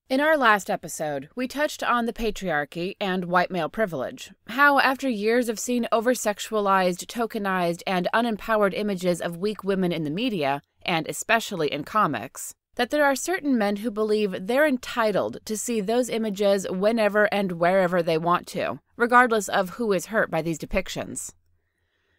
In our last episode, we touched on the patriarchy and white male privilege, how after years of seeing over-sexualized, tokenized, and unempowered images of weak women in the media, and especially in comics, that there are certain men who believe they're entitled to see those images whenever and wherever they want to, regardless of who is hurt by these depictions.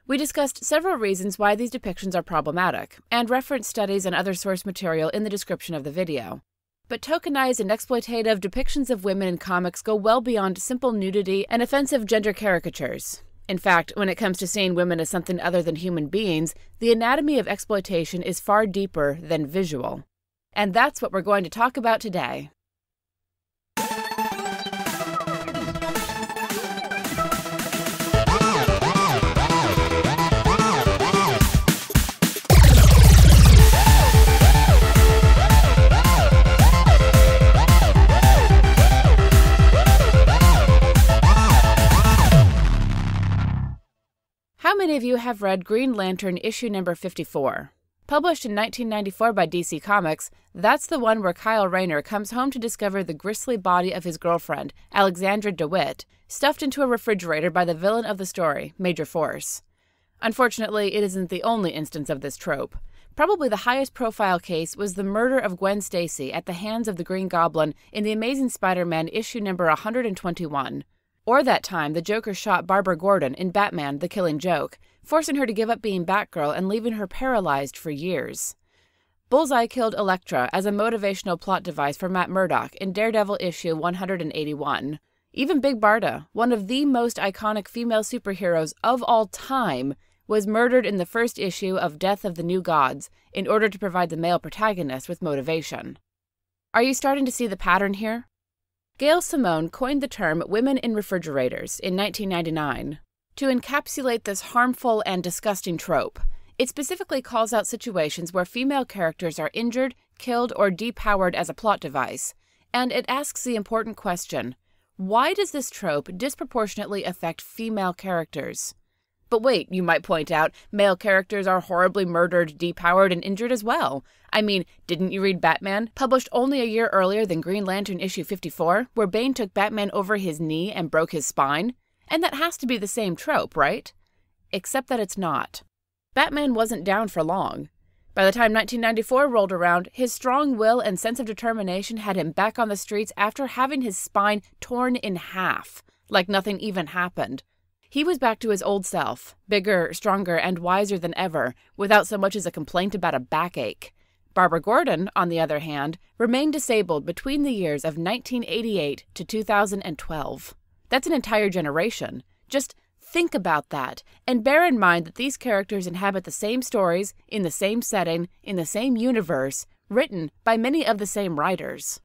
We discussed several reasons why these depictions are problematic, and referenced studies and other source material in the description of the video. But tokenized and exploitative depictions of women in comics go well beyond simple nudity and offensive gender caricatures. In fact, when it comes to seeing women as something other than human beings, the anatomy of exploitation is far deeper than visual. And that's what we're going to talk about today. How many of you have read Green Lantern issue number 54? Published in 1994 by DC Comics, that's the one where Kyle Rayner comes home to discover the grisly body of his girlfriend, Alexandra DeWitt, stuffed into a refrigerator by the villain of the story, Major Force. Unfortunately, it isn't the only instance of this trope. Probably the highest profile case was the murder of Gwen Stacy at the hands of the Green Goblin in The Amazing Spider-Man issue number 121. Or that time the Joker shot Barbara Gordon in Batman: The Killing Joke, forcing her to give up being Batgirl and leaving her paralyzed for years. Bullseye killed Elektra as a motivational plot device for Matt Murdock in Daredevil issue 181. Even Big Barda, one of the most iconic female superheroes of all time, was murdered in the first issue of Death of the New Gods in order to provide the male protagonist with motivation. Are you starting to see the pattern here? Gail Simone coined the term women in refrigerators in 1999 to encapsulate this harmful and disgusting trope. It specifically calls out situations where female characters are injured, killed, or depowered as a plot device, and it asks the important question, why does this trope disproportionately affect female characters? But wait, you might point out, male characters are horribly murdered, depowered, and injured as well. I mean, didn't you read Batman, published only a year earlier than Green Lantern issue 54, where Bane took Batman over his knee and broke his spine? And that has to be the same trope, right? Except that it's not. Batman wasn't down for long. By the time 1994 rolled around, his strong will and sense of determination had him back on the streets after having his spine torn in half, like nothing even happened. He was back to his old self, bigger, stronger, and wiser than ever, without so much as a complaint about a backache. Barbara Gordon, on the other hand, remained disabled between the years of 1988 to 2012. That's an entire generation. Just think about that, and bear in mind that these characters inhabit the same stories, in the same setting, in the same universe, written by many of the same writers.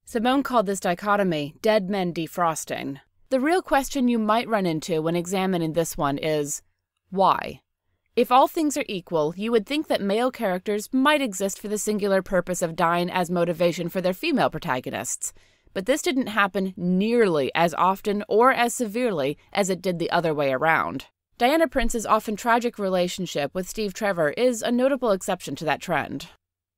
Simone called this dichotomy dead men defrosting. The real question you might run into when examining this one is, why? If all things are equal, you would think that male characters might exist for the singular purpose of dying as motivation for their female protagonists, but this didn't happen nearly as often or as severely as it did the other way around. Diana Prince's often tragic relationship with Steve Trevor is a notable exception to that trend.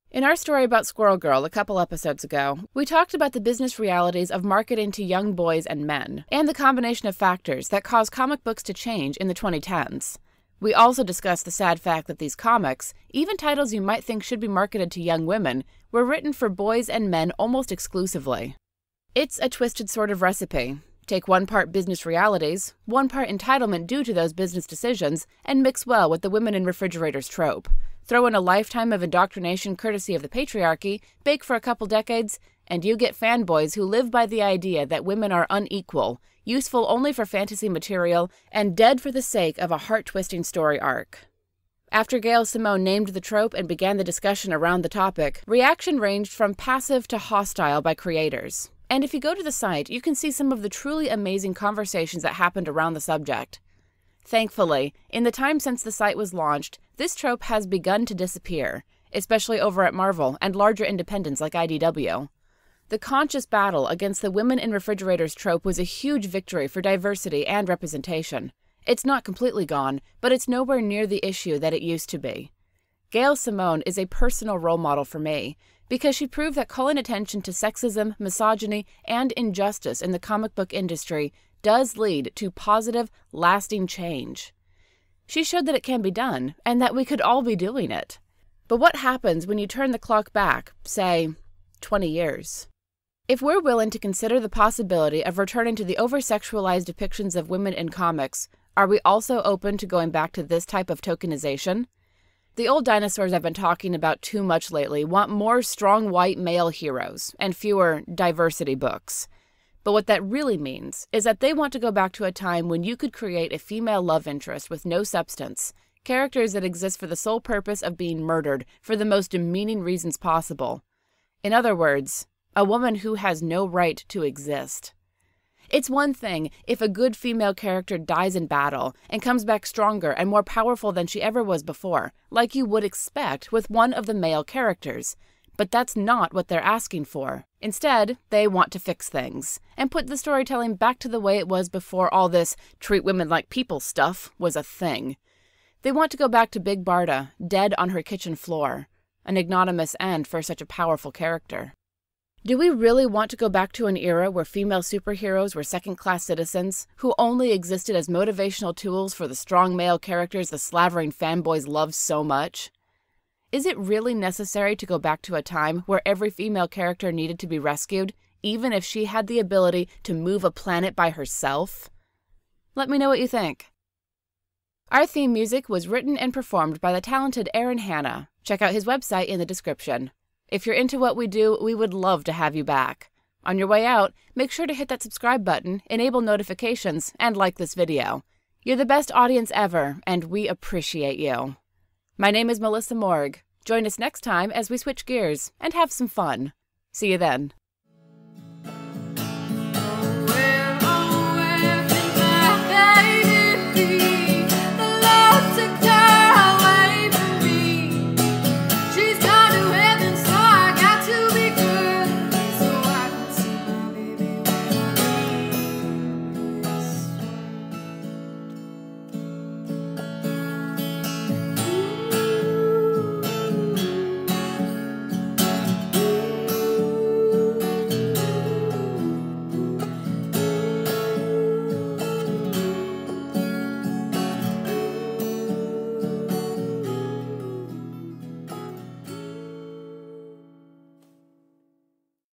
In our story about Squirrel Girl a couple episodes ago, we talked about the business realities of marketing to young boys and men, and the combination of factors that caused comic books to change in the 2010s. We also discussed the sad fact that these comics, even titles you might think should be marketed to young women, were written for boys and men almost exclusively. It's a twisted sort of recipe. Take one part business realities, one part entitlement due to those business decisions, and mix well with the women in refrigerators trope. Throw in a lifetime of indoctrination courtesy of the patriarchy, bake for a couple decades, and you get fanboys who live by the idea that women are unequal, useful only for fantasy material, and dead for the sake of a heart-twisting story arc. After Gail Simone named the trope and began the discussion around the topic, reaction ranged from passive to hostile by creators. And if you go to the site, you can see some of the truly amazing conversations that happened around the subject. Thankfully, in the time since the site was launched, this trope has begun to disappear, especially over at Marvel and larger independents like IDW. The conscious battle against the women in refrigerators trope was a huge victory for diversity and representation. It's not completely gone, but it's nowhere near the issue that it used to be. Gail Simone is a personal role model for me. because she proved that calling attention to sexism, misogyny, and injustice in the comic book industry does lead to positive, lasting change. She showed that it can be done, and that we could all be doing it. But what happens when you turn the clock back, say, 20 years? If we're willing to consider the possibility of returning to the over-sexualized depictions of women in comics, are we also open to going back to this type of tokenization? The old dinosaurs I've been talking about too much lately want more strong white male heroes and fewer diversity books. But what that really means is that they want to go back to a time when you could create a female love interest with no substance, characters that exist for the sole purpose of being murdered for the most demeaning reasons possible. In other words, a woman who has no right to exist. It's one thing if a good female character dies in battle and comes back stronger and more powerful than she ever was before, like you would expect with one of the male characters. But that's not what they're asking for. Instead, they want to fix things and put the storytelling back to the way it was before all this treat women like people stuff was a thing. They want to go back to Big Barda, dead on her kitchen floor. An ignominious end for such a powerful character. Do we really want to go back to an era where female superheroes were second-class citizens who only existed as motivational tools for the strong male characters the slavering fanboys love so much? Is it really necessary to go back to a time where every female character needed to be rescued, even if she had the ability to move a planet by herself? Let me know what you think. Our theme music was written and performed by the talented Aaron Hanna. Check out his website in the description. If you're into what we do, we would love to have you back. On your way out, make sure to hit that subscribe button, enable notifications, and like this video. You're the best audience ever, and we appreciate you. My name is Melissa Morgue. Join us next time as we switch gears and have some fun. See you then.